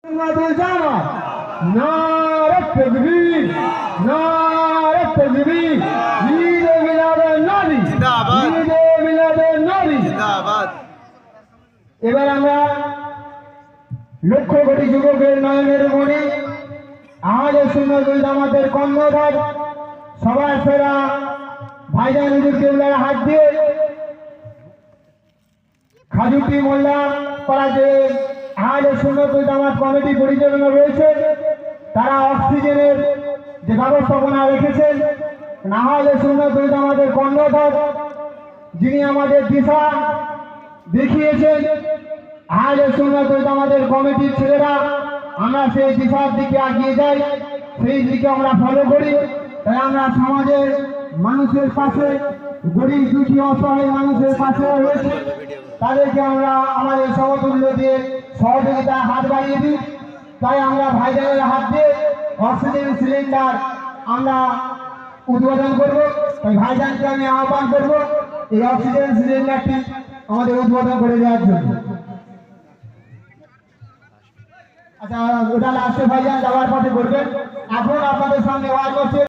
नारे तकबीर नारे तकबीर ईद मिलादे नबी जिंदाबाद ईद मिलादे नबी जिंदाबाद। এবার আমরা লক্ষ কোটি যুবকের নয়নের মণি আমাদের সুন্নাত জামাতের কর্ণধার সবার সেরা ভাইজান হুজুর কেবলার হাত দিয়ে খাজুটি মোল্লা পাড়াতে আমাদের সুন্নাত জামাত কমিটি পরিচালনা রয়েছে। তারা অক্সিজেনের যে ব্যবস্থাপনা রেখেছেন, আমাদের সুন্নাত জামাতের কর্ণধার যিনি আমাদের দিশা দেখিয়েছেন, আমাদের সুন্নাত জামাতের কমিটির ছেলেরা আমরা সেই দিশার দিকে এগিয়ে যাই, সেই দিকে আমরা ফলো করি। তাই আমরা সমাজের মানুষের পাশে, গরিব দুঃখী অসহায় মানুষের পাশে রয়েছে, তাদেরকে আমরা আমাদের সমতুল্য দিয়ে সহযোগিতার হাত বাড়িয়ে দিই। তাই আমরা ভাইজানের হাত দিয়ে অক্সিজেন সিলিন্ডার আমরা উদ্বোধন করব। তাই ভাইজানকে আমি আহ্বান করব এই অক্সিজেন সিলিন্ডারটি আমাদের উদ্বোধন করে দেওয়ার জন্য। আচ্ছা, ওটা লাস্টে ভাইজান যাওয়ার পথে করবেন। এখন আপনাদের সামনে ওয়াজ করছে